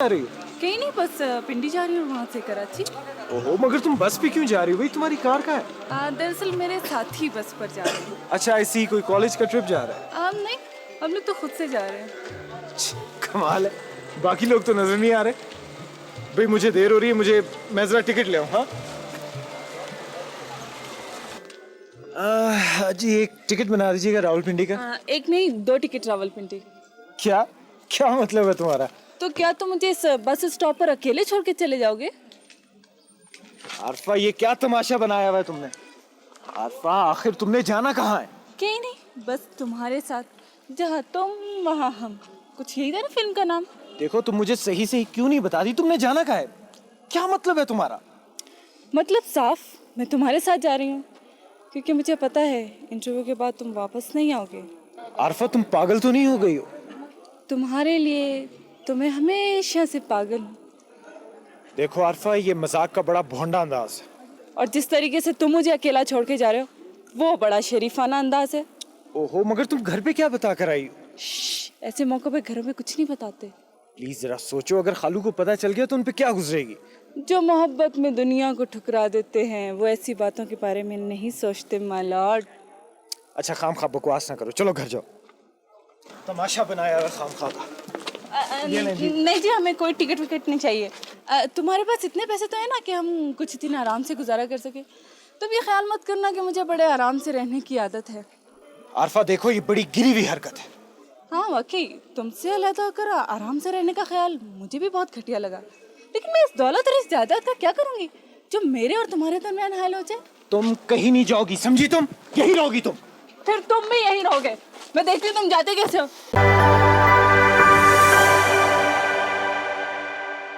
आ रही हो? कहीं नहीं, बस पिंडी जा रही हूँ वहाँ से कराची। ओहो, मगर तुम बस पे क्यों जा रही हो भाई? तुम्हारी कार कहाँ है? दरअसल मेरे साथी बस पर जा रहे हैं। अच्छा, ऐसी कोई कॉलेज का ट्रिप जा रहा है? नहीं, हम लोग तो खुद से जा रहे हैं। कमाल है, बाकी लोग तो नजर नहीं आ रहे। भाई मुझे देर हो रही है, मैं जरा टिकट ले आऊं। हाँ जी, एक टिकट बना दीजिएगा रावलपिंडी का। एक नहीं, 2 टिकट रावलपिंडी। क्या क्या मतलब है तुम्हारा? तो क्या तुम मुझे इस बस स्टॉप पर अकेले छोड़ के चले जाओगे? आरफा, ये क्या तमाशा बनाया हुआ है तुमने? आरफा, आखिर तुमने जाना कहाँ है? कहीं नहीं, बस तुम्हारे साथ, जहाँ तुम वहाँ हम। कुछ यही था ना फिल्म का नाम। देखो, तुम मुझे सही सही क्यों नहीं बता दी तुमने जाना कहाँ है? क्या मतलब है तुम्हारा? मतलब साफ, मैं तुम्हारे साथ जा रही हूँ क्योंकि मुझे पता है इंटरव्यू के बाद तुम वापस नहीं आओगे। आरफा, तुम पागल तो नहीं हो गई हो? तुम्हारे लिए तो मैं हमेशा से पागल हूँ। देखो आरफा, ये मजाक का बड़ा भोंडा अंदाज है। और जिस तरीके से तुम मुझे अकेला छोड़ के जा रहे हो, वो बड़ा शरीफाना अंदाज है। ओहो, मगर तुम घर पे क्या बता कर आई हो? ऐसे मौकों पे घरों में कुछ नहीं बताते। प्लीज जरा सोचो, अगर खालू को पता चल गया तो उन पे क्या गुजरेगी? जो मोहब्बत में दुनिया को ठुकरा देते हैं वो ऐसी बातों के बारे में नहीं सोचते माय लॉर्ड। अच्छा, खामखा बकवास ना करो, चलो घर जाओ। तमाशा बनाया है खामखा का। नहीं जी, हमें कोई टिकट विकेट नहीं चाहिए। तुम्हारे पास इतने पैसे तो है ना कि हम कुछ दिन आराम से गुजारा कर सके। तुम ये ख्याल मत करना कि मुझे बड़े आराम से रहने की आदत है। आरफा देखो, ये बड़ी गिरी हुई हरकत है। हाँ वाकई, तुमसे अलग होकर आराम से रहने का ख्याल मुझे भी बहुत घटिया लगा। लेकिन मैं इस दौलत और इस जायदाद का क्या करूंगी जो मेरे और तुम्हारे दरमियान हाल हो जाए? तुम कहीं नहीं जाओगी, समझी? तुम यही रहोगी। तुम फिर तुम भी यही रहोगे। मैं देखती हूँ तुम जाते कैसे हो।